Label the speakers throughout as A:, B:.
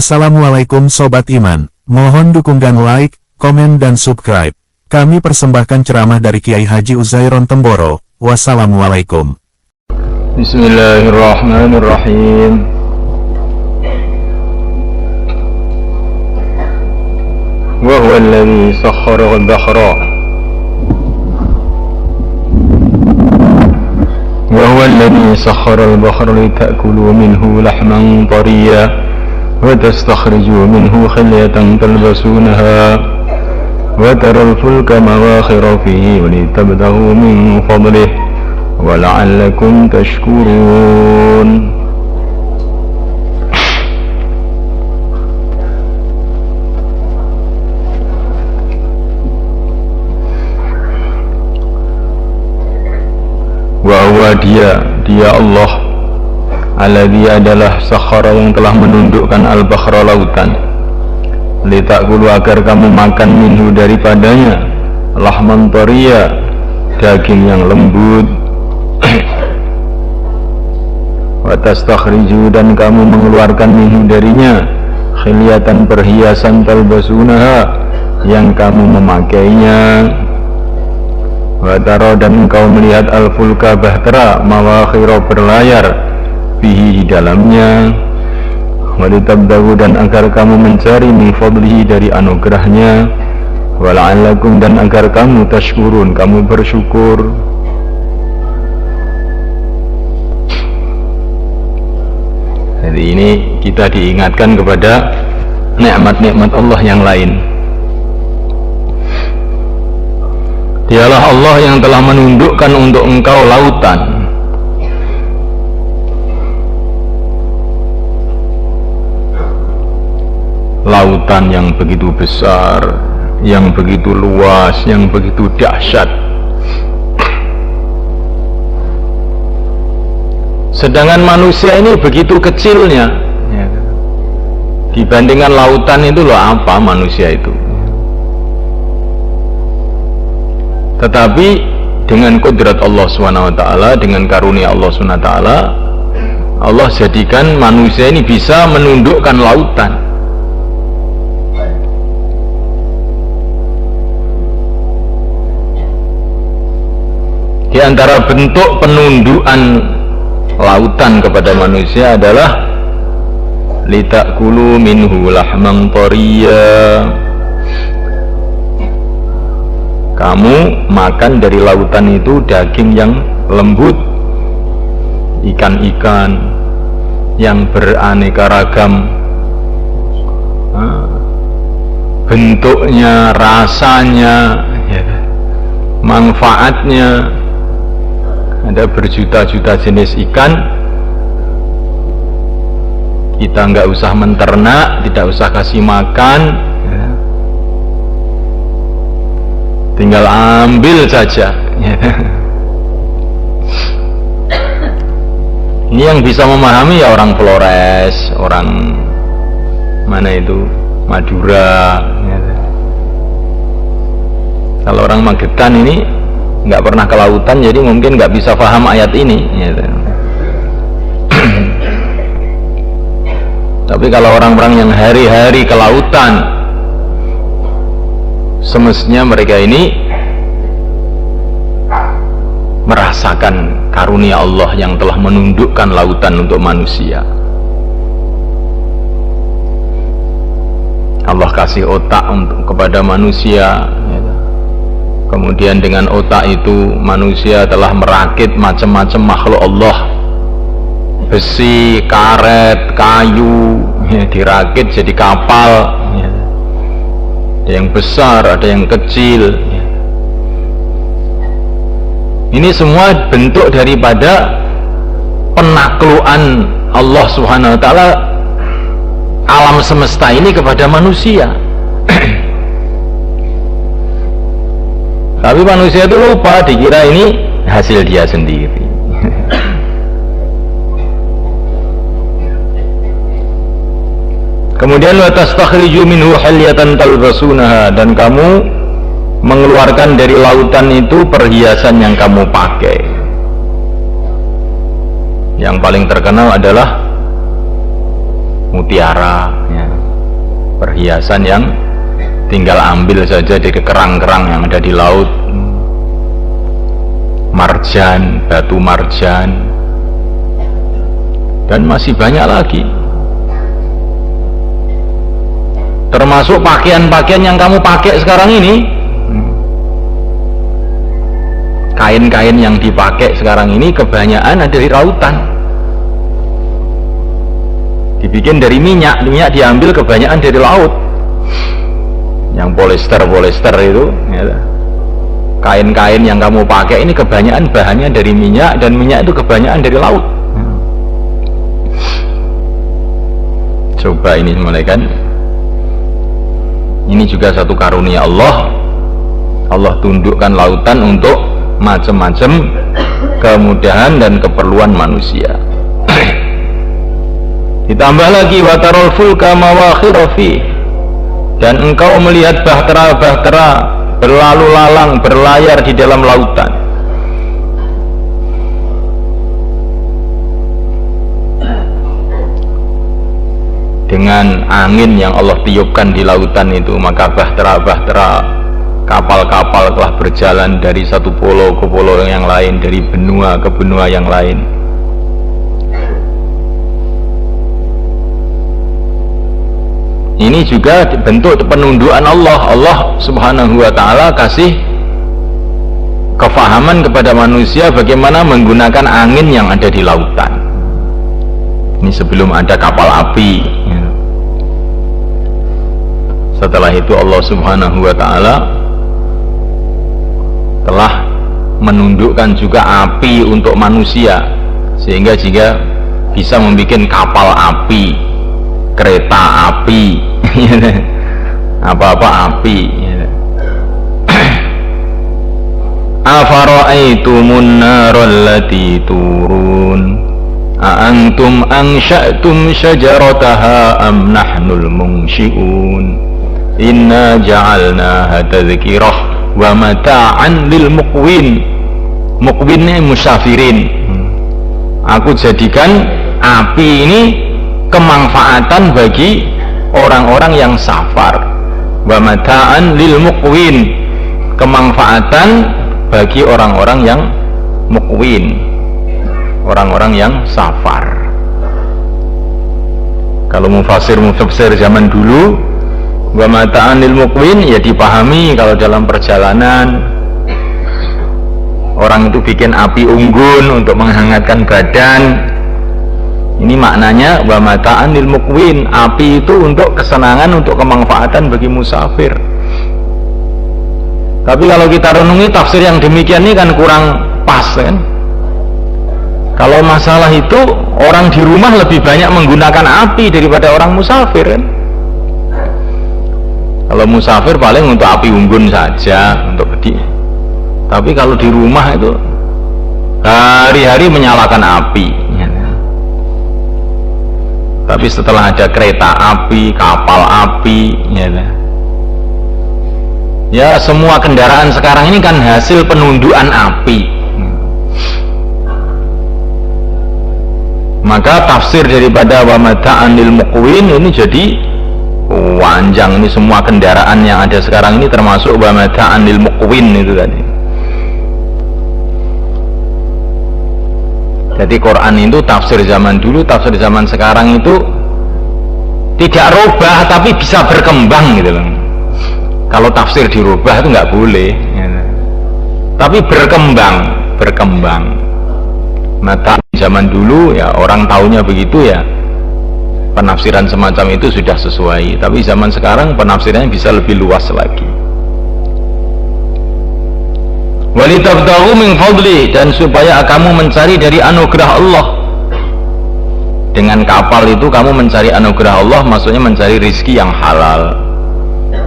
A: Assalamualaikum Sobat Iman, mohon dukungan like, komen dan subscribe. Kami persembahkan ceramah dari Kiai Haji Uzairon Temboro. Wassalamualaikum.
B: Bismillahirrahmanirrahim. Wa huwa alladhi sakhkhara al-bahra وهو الذي سخر البحر لتأكلوا منه لحما طريا وتستخرجوا منه خلية تلبسونها وترى الفلك مواخر فيه ولتبتغوا من فضله ولعلكم تشكرون. Bahwa dia Allah alladzi adalah sakhara yang telah menundukkan al-bahra lautan litakulu agar kamu makan minhu daripadanya lahman tariya daging yang lembut wa tastakhriju dan kamu mengeluarkan minhu darinya khiliyatan perhiasan talbasunaha yang kamu memakainya. Wataro dan engkau melihat al-fulka bahtera mawakhiro berlayar fihi di dalamnya. Walitabdahu dan agar kamu mencari min fadlihi dari anugerahnya. Wala'allakum dan agar kamu tashkurun, kamu bersyukur. Jadi ini kita diingatkan kepada nikmat-nikmat Allah yang lain. Dialah Allah yang telah menundukkan untuk engkau lautan. Lautan yang begitu besar, yang begitu luas, yang begitu dahsyat. Sedangkan manusia ini begitu kecilnya. Dibandingkan lautan itu loh, apa manusia itu? Tetapi dengan kudrat Allah SWT, dengan karunia Allah SWT, Allah jadikan manusia ini bisa menundukkan lautan. Di antara bentuk penundukan lautan kepada manusia adalah litakulu minhu lahman tariya. Kamu makan dari lautan itu daging yang lembut, ikan-ikan yang beraneka ragam bentuknya, rasanya, manfaatnya. Ada berjuta-juta jenis ikan. Kita nggak usah menternak, tidak usah kasih makan, tinggal ambil saja. Ini yang bisa memahami ya orang Flores, orang mana itu, Madura. Kalau orang Magetan ini nggak pernah ke lautan, jadi mungkin nggak bisa paham ayat ini. Tapi kalau orang-orang yang hari-hari ke lautan, semestinya mereka ini merasakan karunia Allah yang telah menundukkan lautan untuk manusia. Allah kasih otak kepada manusia, kemudian dengan otak itu manusia telah merakit macam-macam makhluk Allah, besi, karet, kayu, dirakit jadi kapal. Ada yang besar, ada yang kecil. Ini semua bentuk daripada penaklukan Allah Subhanahu wa ta'ala alam semesta ini kepada manusia. Tapi manusia itu lupa, dikira ini hasil dia sendiri. Kemudian wa tastakhriju minhu hilyatan talbasunaha, dan kamu mengeluarkan dari lautan itu perhiasan yang kamu pakai. Yang paling terkenal adalah mutiara, ya. perhiasan yang tinggal ambil saja dari kerang-kerang yang ada di laut, marjan, batu marjan, dan masih banyak lagi. Termasuk pakaian-pakaian yang kamu pakai sekarang ini, kain-kain yang dipakai sekarang ini kebanyakan ada di lautan, dibikin dari minyak diambil kebanyakan dari laut. Yang polyester itu ya, kain-kain yang kamu pakai ini kebanyakan bahannya dari minyak, dan minyak itu kebanyakan dari laut. Coba ini mulai kan, ini juga satu karunia Allah. Allah tundukkan lautan untuk macam-macam kemudahan dan keperluan manusia. Ditambah lagi watarul fulka mawakhira fi, dan engkau melihat bahtera-bahtera berlalu lalang, berlayar di dalam lautan. Dengan angin yang Allah tiupkan di lautan itu, maka bahtera-bahtera, kapal-kapal telah berjalan dari satu pulau ke pulau yang lain, dari benua ke benua yang lain. Ini juga bentuk penundukan Allah. Allah subhanahu wa ta'ala kasih kefahaman kepada manusia bagaimana menggunakan angin yang ada di lautan. Ini sebelum ada kapal api. Setelah itu Allah subhanahu wa ta'ala telah menundukkan juga api untuk manusia, sehingga jika bisa membuat kapal api, kereta api, apa-apa api. Afara'aitumun narallati turun a'antum ansha'tum syajarataha am nahnul munshi'un inna ja'alnaha tadhkirah wa mata'an lil muqwin. Muqwinnya musafirin. Aku jadikan api ini kemanfaatan bagi orang-orang yang safar. Wa mata'an lil muqwin, kemanfaatan bagi orang-orang yang muqwin, orang-orang yang safar. Kalau mufasir zaman dulu, wa mata'an lil muqwin ya dipahami kalau dalam perjalanan orang itu bikin api unggun untuk menghangatkan badan. Ini maknanya wa mata'an lil muqwin, api itu untuk kesenangan, untuk kemanfaatan bagi musafir. Tapi kalau kita renungi tafsir yang demikian ini kan kurang pas kan. Kalau masalah itu orang di rumah lebih banyak menggunakan api daripada orang musafir kan. Kalau musafir paling untuk api unggun saja, untuk gede. Tapi kalau di rumah itu hari-hari menyalakan api. Tapi setelah ada kereta api, kapal api, ya semua kendaraan sekarang ini kan hasil penundukan api. Maka tafsir daripada wa mata'an lil muqwin ini jadi panjang. Ini semua kendaraan yang ada sekarang ini termasuk wa mata'an lil muqwin itu tadi. Jadi Quran itu tafsir zaman dulu, tafsir zaman sekarang itu tidak rubah tapi bisa berkembang gitu loh. Kalau tafsir dirubah itu nggak boleh gitu. Tapi berkembang. Mata zaman dulu ya orang taunya begitu ya, penafsiran semacam itu sudah sesuai. Tapi zaman sekarang penafsirannya bisa lebih luas lagi. Walitabtaghu min fadli, dan supaya kamu mencari dari anugerah Allah. Dengan kapal itu kamu mencari anugerah Allah, maksudnya mencari rizki yang halal.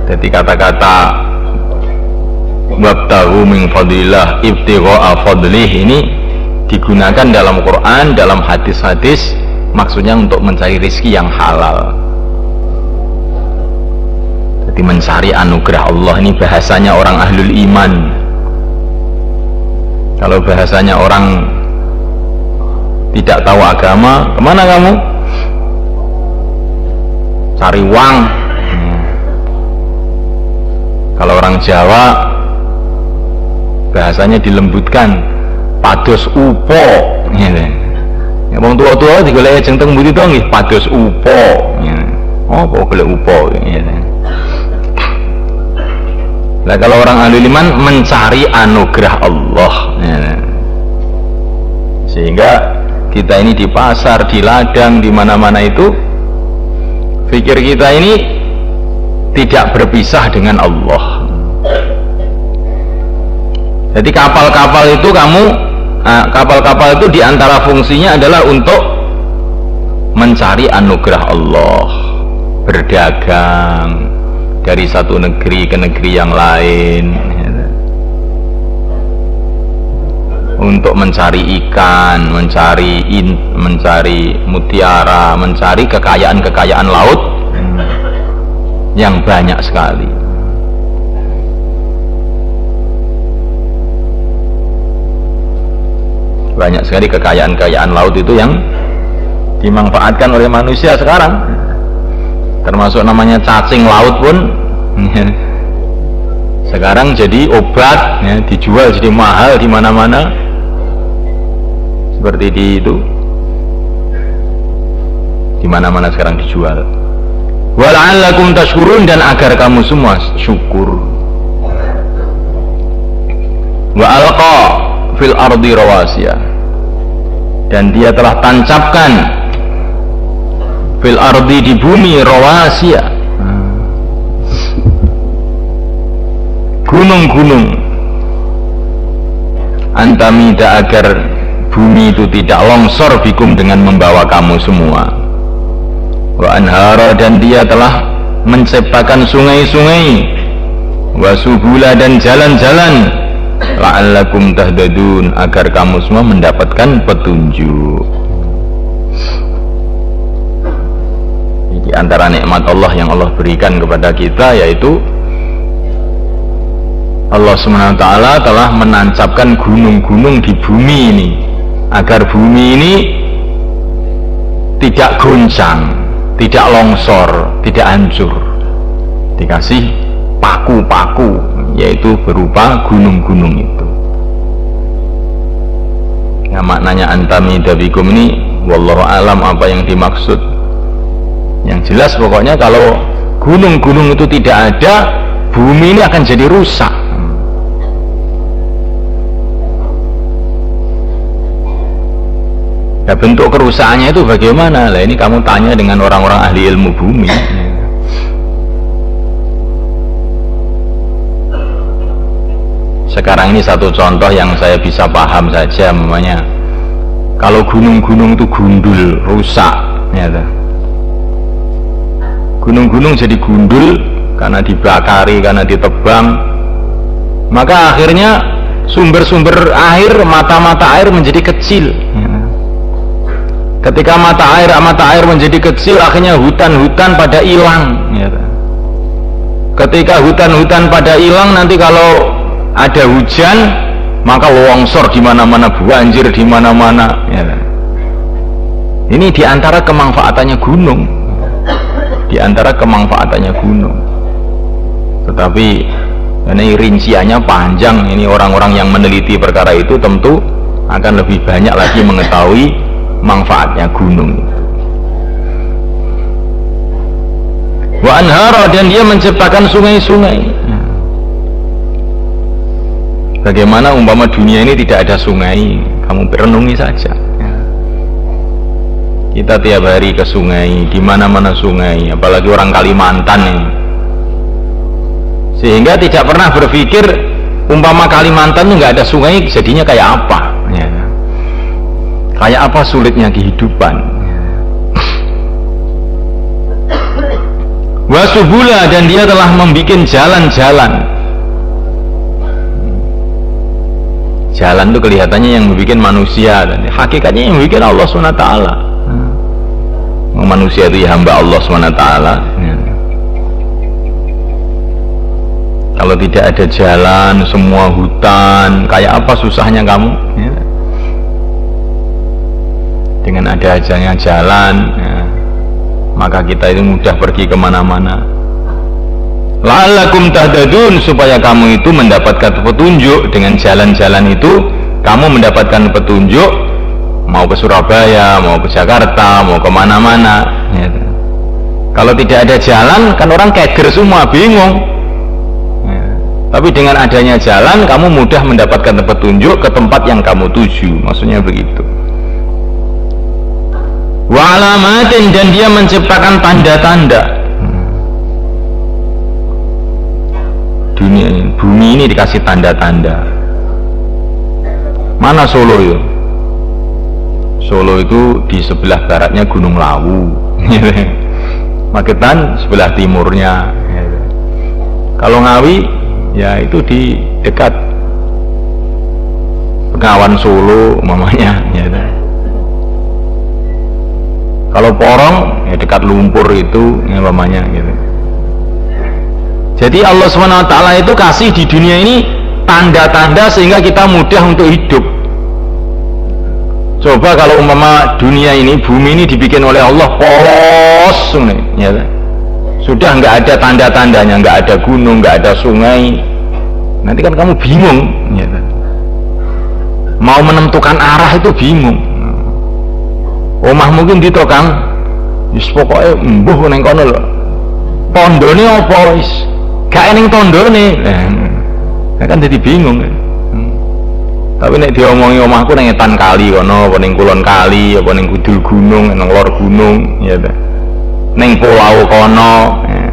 B: Jadi kata-kata wabtaghu min fadlillah, ibtigha'a fadlih ini digunakan dalam Quran, dalam hadis-hadis, maksudnya untuk mencari rizki yang halal. Jadi mencari anugerah Allah ini bahasanya orang ahlul iman. Kalau bahasanya orang tidak tahu agama, kemana kamu? Cari uang. Kalau orang Jawa bahasanya dilembutkan, pados upo gitu. Ya wong tua-tua digoleki ajeng teng mbuti to nggih pados upo gitu. Oh, kok golek upo gitu. Nah, kalau orang ahli iman mencari anugerah Allah gitu. Sehingga kita ini di pasar, di ladang, di mana-mana itu pikir kita ini tidak berpisah dengan Allah. Jadi kapal-kapal itu kapal-kapal itu diantara fungsinya adalah untuk mencari anugerah Allah, berdagang dari satu negeri ke negeri yang lain, untuk mencari ikan, mencari mutiara, mencari kekayaan laut yang banyak sekali. Banyak sekali kekayaan laut itu yang dimanfaatkan oleh manusia sekarang, termasuk namanya cacing laut pun sekarang jadi obat ya, dijual jadi mahal di mana-mana seperti di mana-mana sekarang dijual. Wala'allakum tashkurun, dan agar kamu semua syukur. Wa alqa fil ardi rawasiya, dan dia telah tancapkan fil ardi, di bumi, rawasiya, gunung-gunung, antamida, agar bumi itu tidak longsor bikum, dengan membawa kamu semua. Wa anhara, dan dia telah menciptakan sungai-sungai, wa subula, dan jalan-jalan, la'allakum tahdadun, agar kamu semua mendapatkan petunjuk. Di antara nikmat Allah yang Allah berikan kepada kita, yaitu Allah SWT telah menancapkan gunung-gunung di bumi ini, agar bumi ini tidak goncang, tidak longsor, tidak hancur. Dikasih paku-paku, yaitu berupa gunung-gunung itu. Ya, maknanya antamida bikum ini wallahu alam apa yang dimaksud. Yang jelas pokoknya kalau gunung-gunung itu tidak ada, bumi ini akan jadi rusak. Ya, bentuk kerusakannya itu bagaimana? Lah ini kamu tanya dengan orang-orang ahli ilmu bumi. Sekarang ini satu contoh yang saya bisa paham saja, namanya kalau gunung-gunung itu gundul, rusak, ya, gunung-gunung jadi gundul karena dibakari, karena ditebang, maka akhirnya sumber-sumber air, mata-mata air menjadi kecil. Ketika mata air menjadi kecil, akhirnya hutan-hutan pada hilang. Ketika hutan-hutan pada hilang, nanti kalau ada hujan, maka longsor di mana-mana, banjir di mana-mana. Ini diantara kemanfaatannya gunung, diantara kemanfaatannya gunung. Tetapi ini rinciannya panjang. Ini orang-orang yang meneliti perkara itu tentu akan lebih banyak lagi mengetahui manfaatnya gunung itu. Wa anhara, dan dia menciptakan sungai-sungai. Bagaimana umpama dunia ini tidak ada sungai, kamu renungi saja. Kita tiap hari ke sungai, di mana-mana sungai, apalagi orang Kalimantan ini. Sehingga tidak pernah berpikir umpama Kalimantan itu nggak ada sungai, jadinya kayak apa? Kayak apa sulitnya kehidupan. Wasubula, dan dia telah membuat jalan-jalan. Jalan itu kelihatannya yang membuat manusia, dan hakikatnya yang membuat Allah SWT. Manusia itu ya hamba Allah SWT. Kalau tidak ada jalan, semua hutan, kayak apa susahnya kamu? Dengan ada adanya jalan, maka kita itu mudah pergi kemana-mana. la'allakum tahtadun, supaya kamu itu mendapatkan petunjuk. Dengan jalan-jalan itu kamu mendapatkan petunjuk, mau ke Surabaya, mau ke Jakarta, mau kemana-mana ya. Kalau tidak ada jalan kan orang keger semua, bingung ya. Tapi dengan adanya jalan kamu mudah mendapatkan petunjuk ke tempat yang kamu tuju, maksudnya begitu. Wa alamatin, dan dia menciptakan tanda-tanda. Dunia ini, bumi ini dikasih tanda-tanda. Mana Solo ya? Solo itu di sebelah baratnya Gunung Lawu, Magetan sebelah timurnya. Kalau Ngawi ya itu di dekat Bengawan Solo mamanya ya. Kalau Porong ya dekat Lumpur itu ya mamanya gitu. Jadi Allah SWT itu kasih di dunia ini tanda-tanda sehingga kita mudah untuk hidup. Coba kalau umpama dunia ini, bumi ini dibikin oleh Allah polos ya, sudah nggak ada tanda-tandanya, nggak ada gunung, nggak ada sungai, nanti kan kamu bingung ya. Mau menentukan arah itu bingung. Omah mungkin di Kang, wis pokoke mbuh ning kono lho, tondone apa wis gak ening tondone, kan jadi bingung. Tapi nek diomongi omahku nang etan kali kono, apa ning kulon kali, apa ning kudul gunung, nang lor gunung, ya ta. Ning pulau kono. Ya.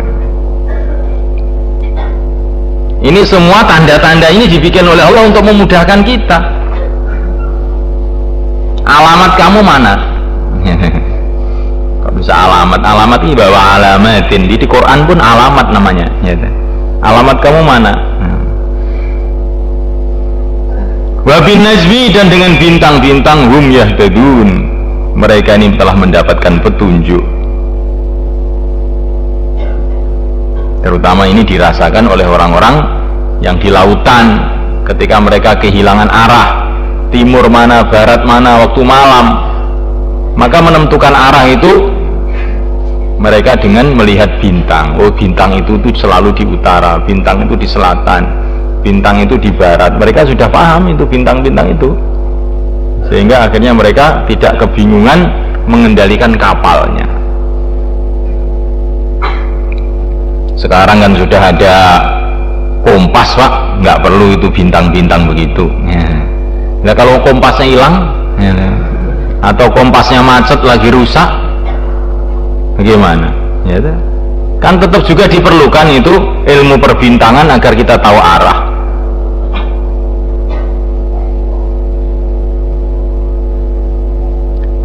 B: Ini semua tanda-tanda ini dibikin oleh Allah untuk memudahkan kita. Alamat kamu mana? Kok bisa alamat? Alamat ini bawa alamatin. Di Quran pun alamat namanya, ya ta. Alamat kamu mana? Wabin najmi, dan dengan bintang-bintang hum yahtadun, mereka ini telah mendapatkan petunjuk. Terutama ini dirasakan oleh orang-orang yang di lautan ketika mereka kehilangan arah, timur mana, barat mana, waktu malam, maka menentukan arah itu mereka dengan melihat bintang. Oh, bintang itu selalu di utara, bintang itu di selatan, bintang itu di barat. Mereka sudah paham itu bintang-bintang itu, sehingga akhirnya mereka tidak kebingungan mengendalikan kapalnya. Sekarang kan sudah ada kompas Pak, nggak perlu itu bintang-bintang begitu ya. Nah, kalau kompasnya hilang ya, atau kompasnya macet lagi rusak, bagaimana ya, kan tetap juga diperlukan itu ilmu perbintangan agar kita tahu arah.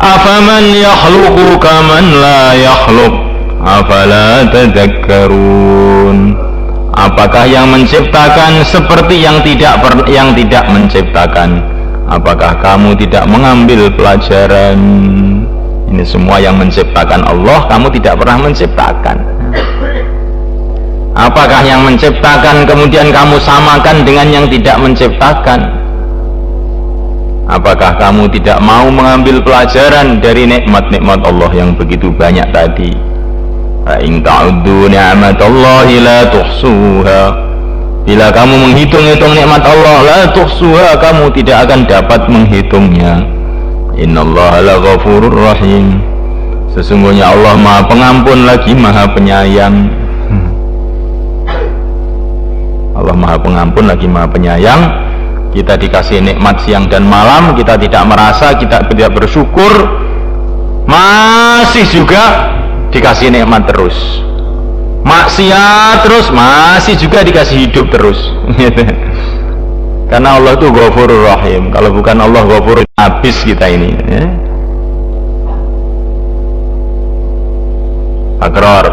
B: Afaman yakhluqu kaman la yakhluq afala tadhakkarun. Apakah yang menciptakan seperti yang tidak menciptakan? Apakah kamu tidak mengambil pelajaran? Ini semua yang menciptakan Allah, kamu tidak pernah menciptakan. Apakah yang menciptakan kemudian kamu samakan dengan yang tidak menciptakan? Apakah kamu tidak mau mengambil pelajaran dari nikmat-nikmat Allah yang begitu banyak tadi? Fa in ta'uddu ni'matallahi la tuhsuha. Bila kamu menghitung-hitung nikmat Allah, la tuhsuha, kamu tidak akan dapat menghitungnya. Innallaha laghafurur rahim. Sesungguhnya Allah Maha Pengampun lagi Maha Penyayang. Allah Maha Pengampun lagi Maha Penyayang. Kita dikasih nikmat siang dan malam, kita tidak merasa, kita tidak bersyukur, masih juga dikasih nikmat terus. Maksiat terus, masih juga dikasih hidup terus. Karena Allah itu Ghafurur Rahim. Kalau bukan Allah Ghafur, habis kita ini ya. Akrar